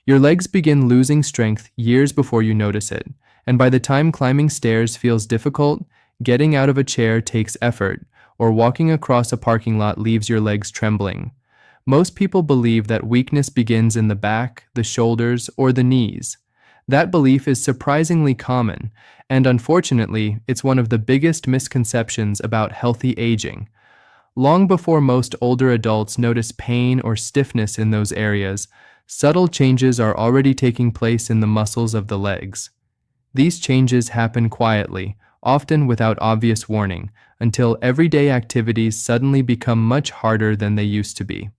Your legs begin losing strength years before you notice it, and by the time climbing stairs feels difficult, getting out of a chair takes effort, or walking across a parking lot leaves your legs trembling. Most people believe that weakness begins in the back, the shoulders, or the knees. That belief is surprisingly common, and unfortunately, it's one of the biggest misconceptions about healthy aging. Long before most older adults notice pain or stiffness in those areas, subtle changes are already taking place in the muscles of the legs. These changes happen quietly, often without obvious warning, until everyday activities suddenly become much harder than they used to be.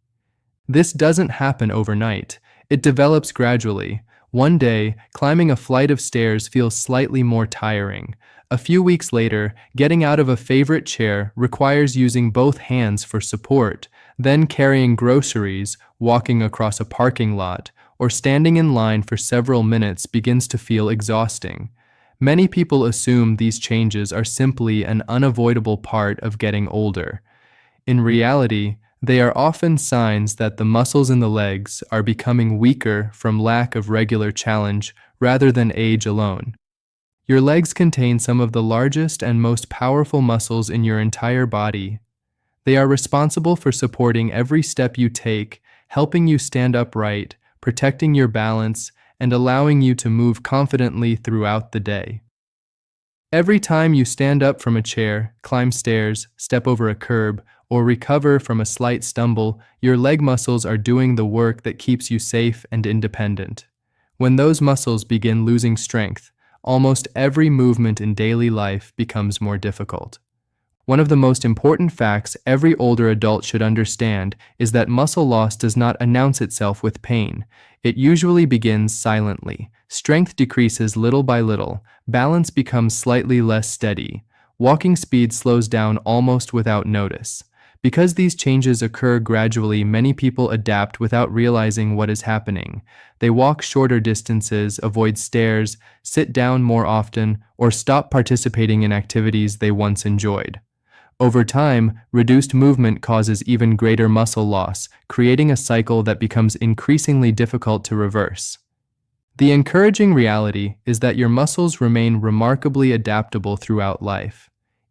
This doesn't happen overnight. It develops gradually. One day, climbing a flight of stairs feels slightly more tiring. A few weeks later, getting out of a favorite chair requires using both hands for support. Then carrying groceries, walking across a parking lot, or standing in line for several minutes begins to feel exhausting. Many people assume these changes are simply an unavoidable part of getting older. In reality, they are often signs that the muscles in the legs are becoming weaker from lack of regular challenge rather than age alone. Your legs contain some of the largest and most powerful muscles in your entire body. They are responsible for supporting every step you take, helping you stand upright, protecting your balance, and allowing you to move confidently throughout the day. Every time you stand up from a chair, climb stairs, step over a curb, or recover from a slight stumble, your leg muscles are doing the work that keeps you safe and independent. When those muscles begin losing strength, almost every movement in daily life becomes more difficult. One of the most important facts every older adult should understand is that muscle loss does not announce itself with pain. It usually begins silently. Strength decreases little by little. Balance becomes slightly less steady. Walking speed slows down almost without notice. Because these changes occur gradually, many people adapt without realizing what is happening. They walk shorter distances, avoid stairs, sit down more often, or stop participating in activities they once enjoyed. Over time, reduced movement causes even greater muscle loss, creating a cycle that becomes increasingly difficult to reverse. The encouraging reality is that your muscles remain remarkably adaptable throughout life.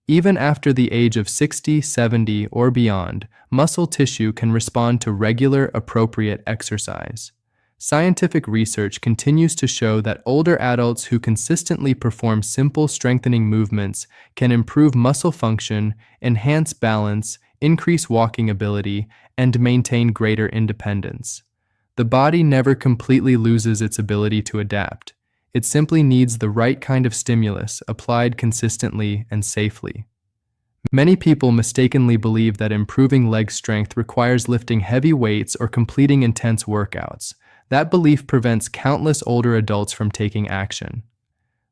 Even after the age of 60, 70, or beyond, muscle tissue can respond to regular, appropriate exercise. Scientific research continues to show that older adults who consistently perform simple strengthening movements can improve muscle function, enhance balance, increase walking ability, and maintain greater independence. The body never completely loses its ability to adapt. It simply needs the right kind of stimulus applied consistently and safely. Many people mistakenly believe that improving leg strength requires lifting heavy weights or completing intense workouts. That belief prevents countless older adults from taking action.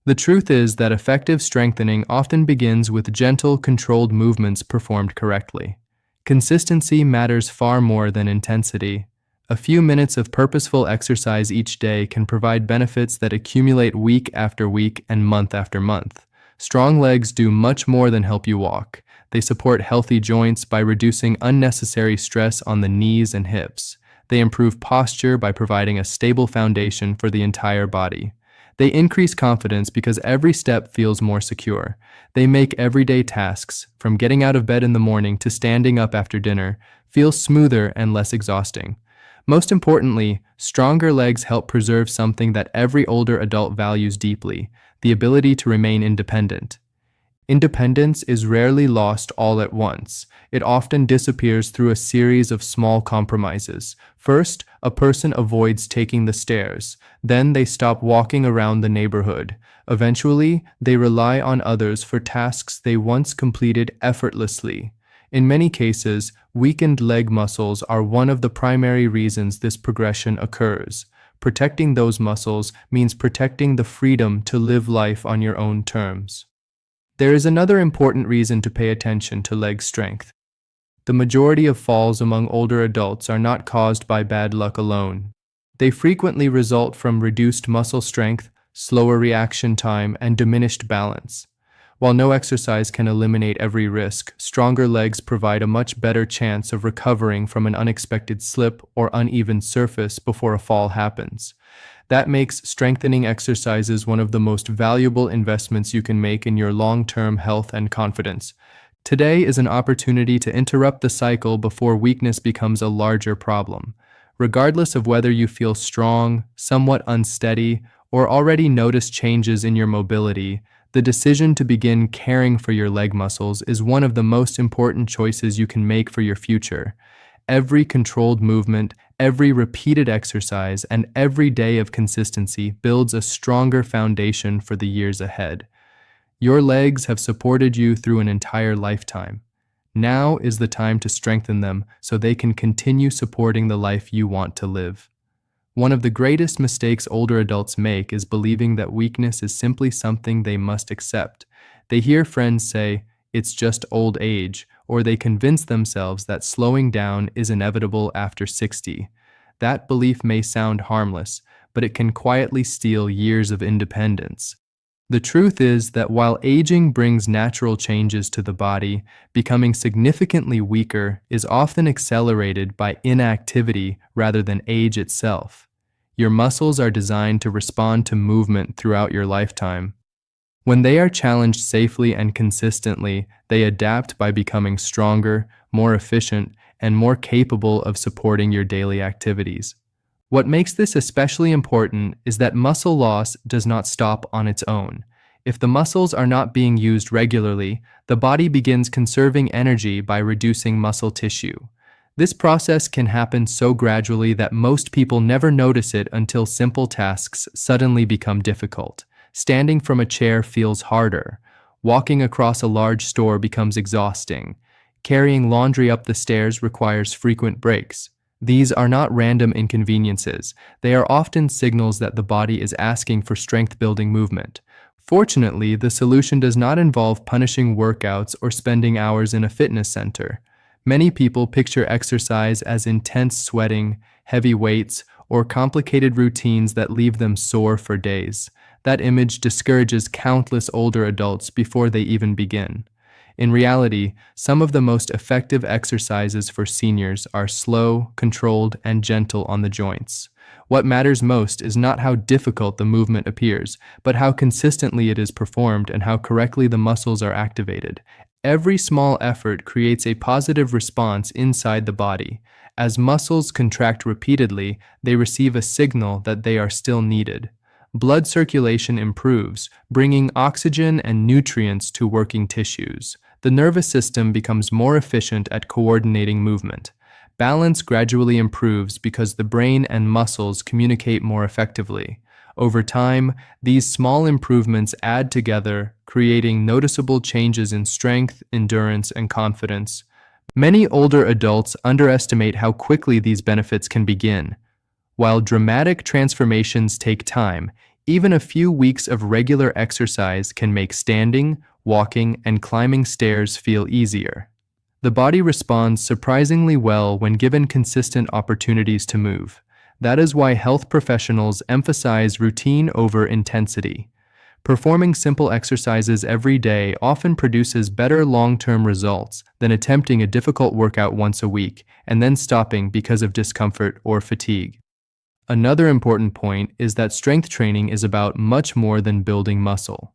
The truth is that effective strengthening often begins with gentle, controlled movements performed correctly. Consistency matters far more than intensity. A few minutes of purposeful exercise each day can provide benefits that accumulate week after week and month after month. Strong legs do much more than help you walk. They support healthy joints by reducing unnecessary stress on the knees and hips. They improve posture by providing a stable foundation for the entire body. They increase confidence because every step feels more secure. They make everyday tasks, from getting out of bed in the morning to standing up after dinner, feel smoother and less exhausting. Most importantly, stronger legs help preserve something that every older adult values deeply: the ability to remain independent. Independence is rarely lost all at once. It often disappears through a series of small compromises. First, a person avoids taking the stairs. Then they stop walking around the neighborhood. Eventually, they rely on others for tasks they once completed effortlessly. In many cases, weakened leg muscles are one of the primary reasons this progression occurs. Protecting those muscles means protecting the freedom to live life on your own terms. There is another important reason to pay attention to leg strength. The majority of falls among older adults are not caused by bad luck alone. They frequently result from reduced muscle strength, slower reaction time, and diminished balance. While no exercise can eliminate every risk, stronger legs provide a much better chance of recovering from an unexpected slip or uneven surface before a fall happens. That makes strengthening exercises one of the most valuable investments you can make in your long-term health and confidence. Today is an opportunity to interrupt the cycle before weakness becomes a larger problem. Regardless of whether you feel strong, somewhat unsteady, or already notice changes in your mobility, the decision to begin caring for your leg muscles is one of the most important choices you can make for your future. Every controlled movement, every repeated exercise, and every day of consistency builds a stronger foundation for the years ahead. Your legs have supported you through an entire lifetime. Now is the time to strengthen them so they can continue supporting the life you want to live. One of the greatest mistakes older adults make is believing that weakness is simply something they must accept. They hear friends say, "It's just old age," or they convince themselves that slowing down is inevitable after 60. That belief may sound harmless, but it can quietly steal years of independence. The truth is that while aging brings natural changes to the body, becoming significantly weaker is often accelerated by inactivity rather than age itself. Your muscles are designed to respond to movement throughout your lifetime. When they are challenged safely and consistently, they adapt by becoming stronger, more efficient, and more capable of supporting your daily activities. What makes this especially important is that muscle loss does not stop on its own. If the muscles are not being used regularly, the body begins conserving energy by reducing muscle tissue. This process can happen so gradually that most people never notice it until simple tasks suddenly become difficult. Standing from a chair feels harder. Walking across a large store becomes exhausting. Carrying laundry up the stairs requires frequent breaks. These are not random inconveniences. They are often signals that the body is asking for strength-building movement. Fortunately, the solution does not involve punishing workouts or spending hours in a fitness center. Many people picture exercise as intense sweating, heavy weights, or complicated routines that leave them sore for days. That image discourages countless older adults before they even begin. In reality, some of the most effective exercises for seniors are slow, controlled, and gentle on the joints. What matters most is not how difficult the movement appears, but how consistently it is performed and how correctly the muscles are activated. Every small effort creates a positive response inside the body. As muscles contract repeatedly, they receive a signal that they are still needed. Blood circulation improves, bringing oxygen and nutrients to working tissues. The nervous system becomes more efficient at coordinating movement. Balance gradually improves because the brain and muscles communicate more effectively. Over time, these small improvements add together, creating noticeable changes in strength, endurance, and confidence. Many older adults underestimate how quickly these benefits can begin. While dramatic transformations take time, even a few weeks of regular exercise can make standing, walking, and climbing stairs feel easier. The body responds surprisingly well when given consistent opportunities to move. That is why health professionals emphasize routine over intensity. Performing simple exercises every day often produces better long-term results than attempting a difficult workout once a week and then stopping because of discomfort or fatigue. Another important point is that strength training is about much more than building muscle.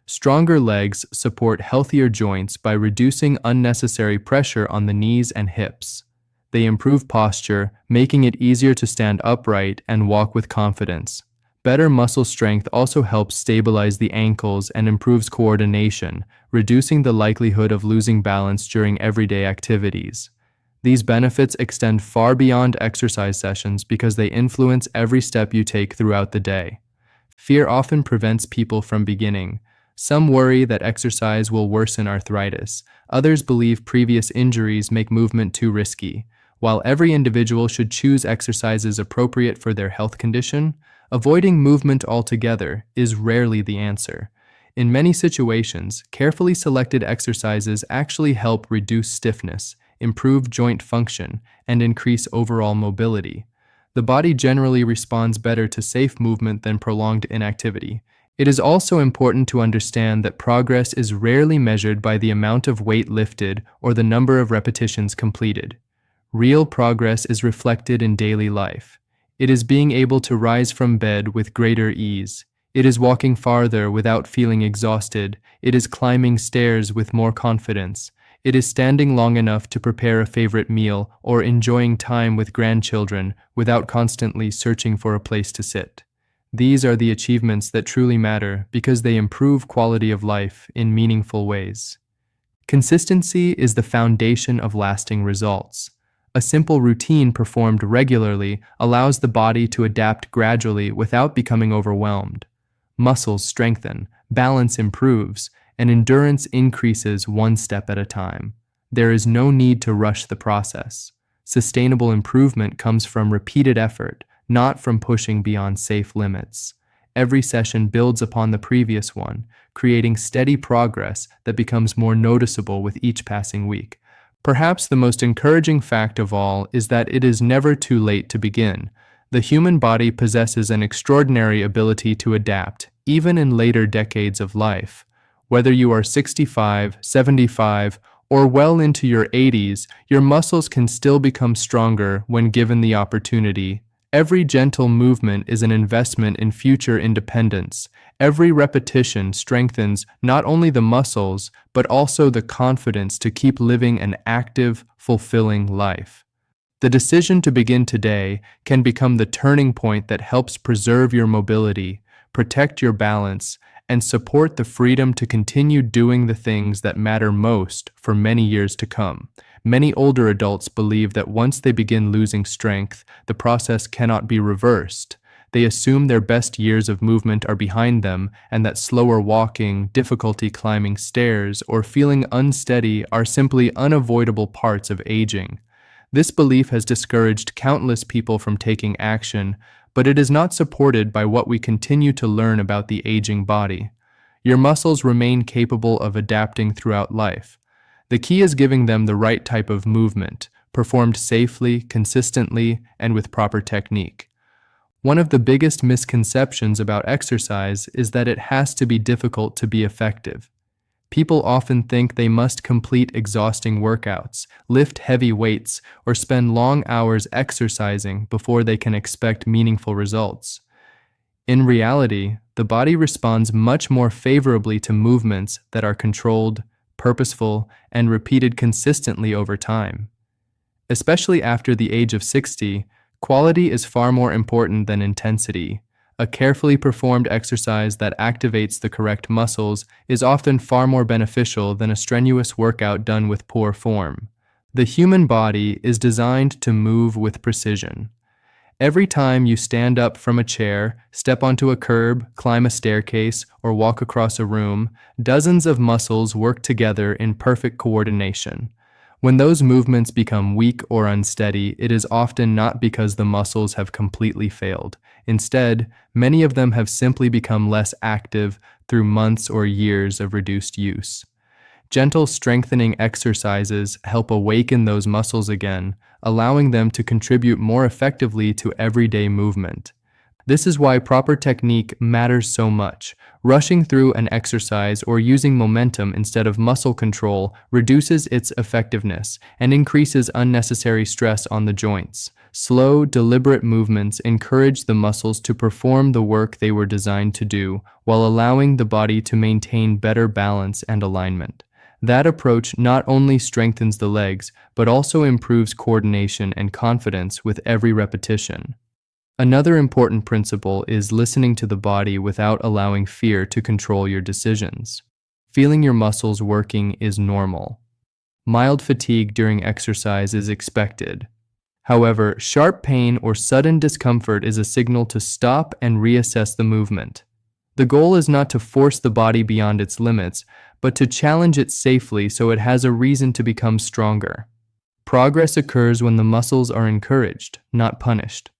Stronger legs support healthier joints by reducing unnecessary pressure on the knees and hips. They improve posture, making it easier to stand upright and walk with confidence. Better muscle strength also helps stabilize the ankles and improves coordination, reducing the likelihood of losing balance during everyday activities. These benefits extend far beyond exercise sessions because they influence every step you take throughout the day. Fear often prevents people from beginning. Some worry that exercise will worsen arthritis. Others believe previous injuries make movement too risky. While every individual should choose exercises appropriate for their health condition, avoiding movement altogether is rarely the answer. In many situations, carefully selected exercises actually help reduce stiffness, improve joint function, and increase overall mobility. The body generally responds better to safe movement than prolonged inactivity. It is also important to understand that progress is rarely measured by the amount of weight lifted or the number of repetitions completed. Real progress is reflected in daily life. It is being able to rise from bed with greater ease. It is walking farther without feeling exhausted. It is climbing stairs with more confidence. It is standing long enough to prepare a favorite meal or enjoying time with grandchildren without constantly searching for a place to sit. These are the achievements that truly matter because they improve quality of life in meaningful ways. Consistency is the foundation of lasting results. A simple routine performed regularly allows the body to adapt gradually without becoming overwhelmed. Muscles strengthen, balance improves, and endurance increases one step at a time. There is no need to rush the process. Sustainable improvement comes from repeated effort, not from pushing beyond safe limits. Every session builds upon the previous one, creating steady progress that becomes more noticeable with each passing week. Perhaps the most encouraging fact of all is that it is never too late to begin. The human body possesses an extraordinary ability to adapt, even in later decades of life. Whether you are 65, 75, or well into your 80s, your muscles can still become stronger when given the opportunity. Every gentle movement is an investment in future independence. Every repetition strengthens not only the muscles, but also the confidence to keep living an active, fulfilling life. The decision to begin today can become the turning point that helps preserve your mobility, protect your balance, and support the freedom to continue doing the things that matter most for many years to come. Many older adults believe that once they begin losing strength, the process cannot be reversed. They assume their best years of movement are behind them and that slower walking, difficulty climbing stairs, or feeling unsteady are simply unavoidable parts of aging. This belief has discouraged countless people from taking action, but it is not supported by what we continue to learn about the aging body. Your muscles remain capable of adapting throughout life. The key is giving them the right type of movement, performed safely, consistently, and with proper technique. One of the biggest misconceptions about exercise is that it has to be difficult to be effective. People often think they must complete exhausting workouts, lift heavy weights, or spend long hours exercising before they can expect meaningful results. In reality, the body responds much more favorably to movements that are controlled, purposeful, and repeated consistently over time. Especially after the age of 60, quality is far more important than intensity. A carefully performed exercise that activates the correct muscles is often far more beneficial than a strenuous workout done with poor form. The human body is designed to move with precision. Every time you stand up from a chair, step onto a curb, climb a staircase, or walk across a room, dozens of muscles work together in perfect coordination. When those movements become weak or unsteady, it is often not because the muscles have completely failed. Instead, many of them have simply become less active through months or years of reduced use. Gentle strengthening exercises help awaken those muscles again, allowing them to contribute more effectively to everyday movement. This is why proper technique matters so much. Rushing through an exercise or using momentum instead of muscle control reduces its effectiveness and increases unnecessary stress on the joints. Slow, deliberate movements encourage the muscles to perform the work they were designed to do, while allowing the body to maintain better balance and alignment. That approach not only strengthens the legs, but also improves coordination and confidence with every repetition. Another important principle is listening to the body without allowing fear to control your decisions. Feeling your muscles working is normal. Mild fatigue during exercise is expected. However, sharp pain or sudden discomfort is a signal to stop and reassess the movement. The goal is not to force the body beyond its limits, but to challenge it safely so it has a reason to become stronger. Progress occurs when the muscles are encouraged, not punished.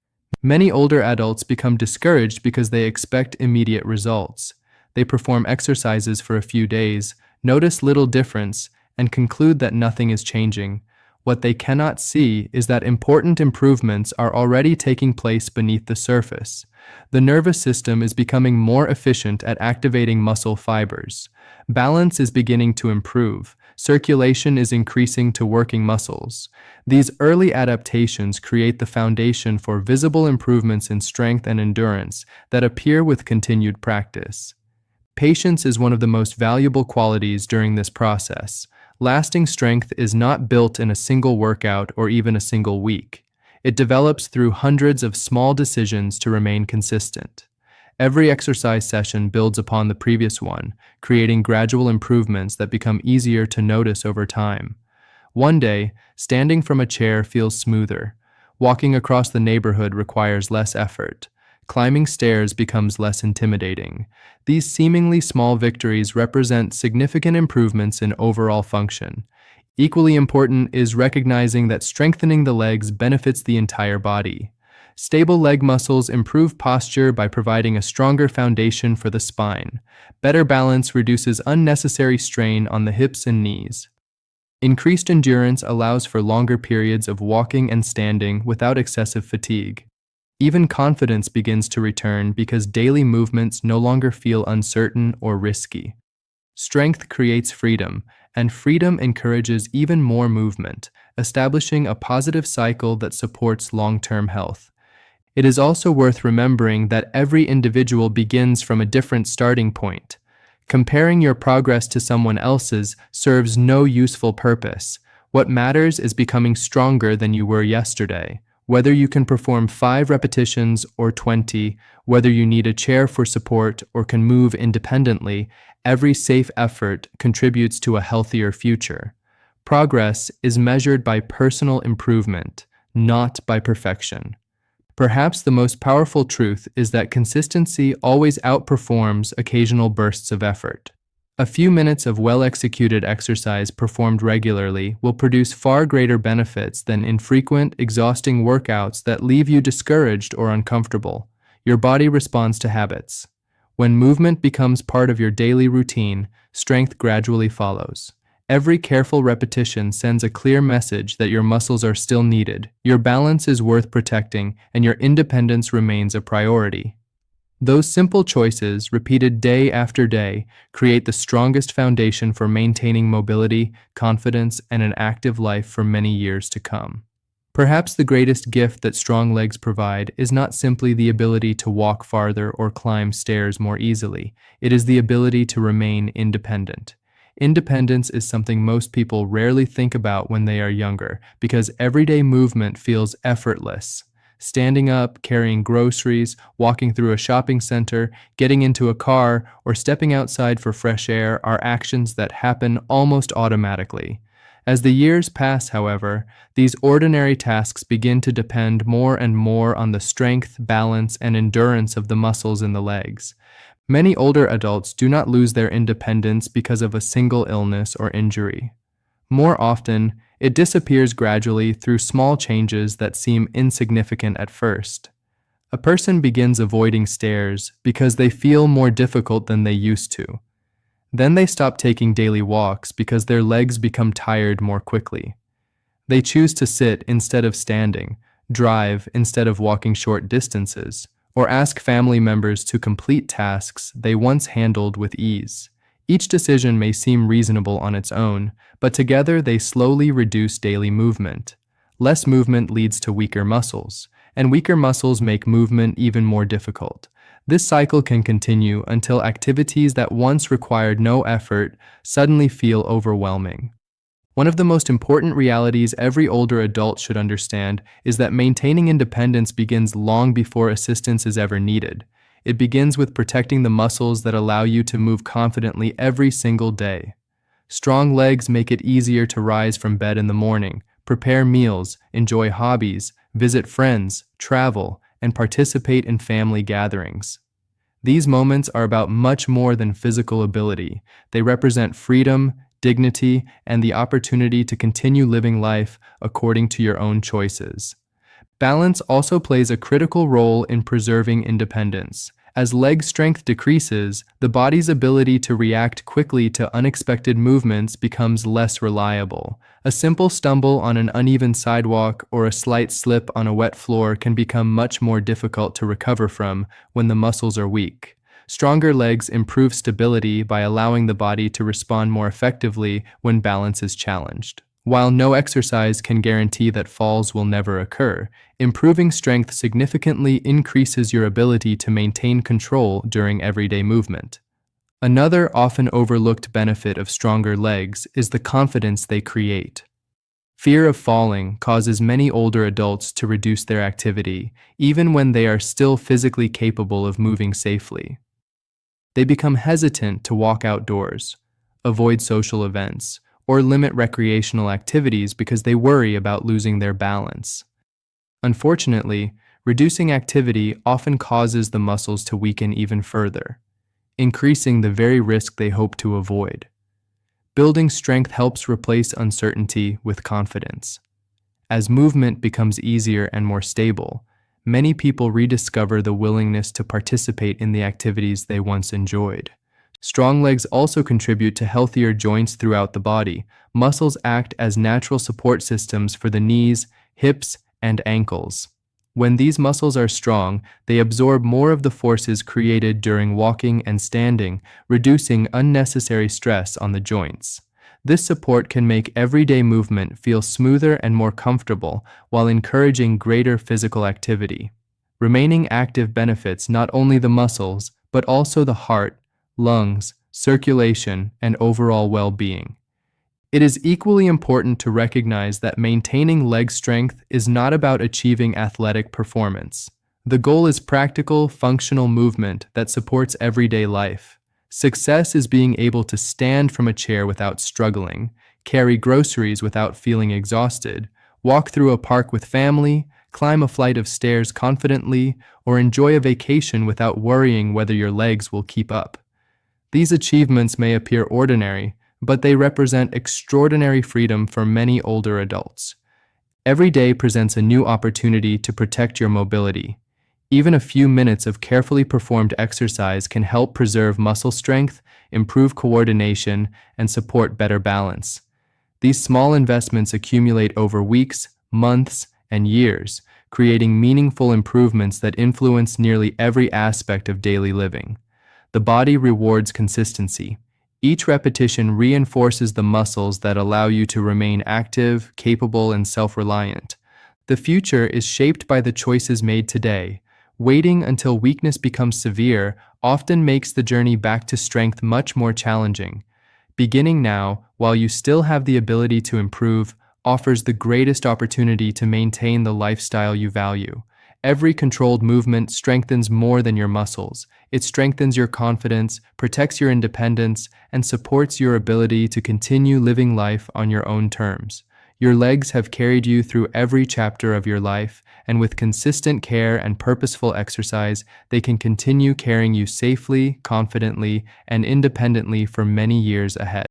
Many older adults become discouraged because they expect immediate results. They perform exercises for a few days, notice little difference, and conclude that nothing is changing. What they cannot see is that important improvements are already taking place beneath the surface. The nervous system is becoming more efficient at activating muscle fibers. Balance is beginning to improve. Circulation is increasing to working muscles. These early adaptations create the foundation for visible improvements in strength and endurance that appear with continued practice. Patience is one of the most valuable qualities during this process. Lasting strength is not built in a single workout or even a single week. It develops through hundreds of small decisions to remain consistent. Every exercise session builds upon the previous one, creating gradual improvements that become easier to notice over time. One day, standing from a chair feels smoother. Walking across the neighborhood requires less effort. Climbing stairs becomes less intimidating. These seemingly small victories represent significant improvements in overall function. Equally important is recognizing that strengthening the legs benefits the entire body. Stable leg muscles improve posture by providing a stronger foundation for the spine. Better balance reduces unnecessary strain on the hips and knees. Increased endurance allows for longer periods of walking and standing without excessive fatigue. Even confidence begins to return because daily movements no longer feel uncertain or risky. Strength creates freedom, and freedom encourages even more movement, establishing a positive cycle that supports long-term health. It is also worth remembering that every individual begins from a different starting point. Comparing your progress to someone else's serves no useful purpose. What matters is becoming stronger than you were yesterday. Whether you can perform 5 repetitions or 20, whether you need a chair for support or can move independently, every safe effort contributes to a healthier future. Progress is measured by personal improvement, not by perfection. Perhaps the most powerful truth is that consistency always outperforms occasional bursts of effort. A few minutes of well-executed exercise performed regularly will produce far greater benefits than infrequent, exhausting workouts that leave you discouraged or uncomfortable. Your body responds to habits. When movement becomes part of your daily routine, strength gradually follows. Every careful repetition sends a clear message that your muscles are still needed, your balance is worth protecting, and your independence remains a priority. Those simple choices, repeated day after day, create the strongest foundation for maintaining mobility, confidence, and an active life for many years to come. Perhaps the greatest gift that strong legs provide is not simply the ability to walk farther or climb stairs more easily. It is the ability to remain independent. Independence is something most people rarely think about when they are younger, because everyday movement feels effortless. Standing up, carrying groceries, walking through a shopping center, getting into a car, or stepping outside for fresh air are actions that happen almost automatically. As the years pass, however, these ordinary tasks begin to depend more and more on the strength, balance, and endurance of the muscles in the legs. Many older adults do not lose their independence because of a single illness or injury. More often, it disappears gradually through small changes that seem insignificant at first. A person begins avoiding stairs because they feel more difficult than they used to. Then they stop taking daily walks because their legs become tired more quickly. They choose to sit instead of standing, drive instead of walking short distances, or ask family members to complete tasks they once handled with ease. Each decision may seem reasonable on its own, but together they slowly reduce daily movement. Less movement leads to weaker muscles, and weaker muscles make movement even more difficult. This cycle can continue until activities that once required no effort suddenly feel overwhelming. One of the most important realities every older adult should understand is that maintaining independence begins long before assistance is ever needed. It begins with protecting the muscles that allow you to move confidently every single day. Strong legs make it easier to rise from bed in the morning, prepare meals, enjoy hobbies, visit friends, travel, and participate in family gatherings. These moments are about much more than physical ability. They represent freedom, dignity, and the opportunity to continue living life according to your own choices. Balance also plays a critical role in preserving independence. As leg strength decreases, the body's ability to react quickly to unexpected movements becomes less reliable. A simple stumble on an uneven sidewalk or a slight slip on a wet floor can become much more difficult to recover from when the muscles are weak. Stronger legs improve stability by allowing the body to respond more effectively when balance is challenged. While no exercise can guarantee that falls will never occur, improving strength significantly increases your ability to maintain control during everyday movement. Another often overlooked benefit of stronger legs is the confidence they create. Fear of falling causes many older adults to reduce their activity, even when they are still physically capable of moving safely. They become hesitant to walk outdoors, avoid social events, or limit recreational activities because they worry about losing their balance. Unfortunately, reducing activity often causes the muscles to weaken even further, increasing the very risk they hope to avoid. Building strength helps replace uncertainty with confidence. As movement becomes easier and more stable, many people rediscover the willingness to participate in the activities they once enjoyed. Strong legs also contribute to healthier joints throughout the body. Muscles act as natural support systems for the knees, hips, and ankles. When these muscles are strong, they absorb more of the forces created during walking and standing, reducing unnecessary stress on the joints. This support can make everyday movement feel smoother and more comfortable while encouraging greater physical activity. Remaining active benefits not only the muscles, but also the heart, lungs, circulation, and overall well-being. It is equally important to recognize that maintaining leg strength is not about achieving athletic performance. The goal is practical, functional movement that supports everyday life. Success is being able to stand from a chair without struggling, carry groceries without feeling exhausted, walk through a park with family, climb a flight of stairs confidently, or enjoy a vacation without worrying whether your legs will keep up. These achievements may appear ordinary, but they represent extraordinary freedom for many older adults. Every day presents a new opportunity to protect your mobility. Even a few minutes of carefully performed exercise can help preserve muscle strength, improve coordination, and support better balance. These small investments accumulate over weeks, months, and years, creating meaningful improvements that influence nearly every aspect of daily living. The body rewards consistency. Each repetition reinforces the muscles that allow you to remain active, capable, and self-reliant. The future is shaped by the choices made today. Waiting until weakness becomes severe often makes the journey back to strength much more challenging. Beginning now, while you still have the ability to improve, offers the greatest opportunity to maintain the lifestyle you value. Every controlled movement strengthens more than your muscles. It strengthens your confidence, protects your independence, and supports your ability to continue living life on your own terms. Your legs have carried you through every chapter of your life, and with consistent care and purposeful exercise, they can continue carrying you safely, confidently, and independently for many years ahead.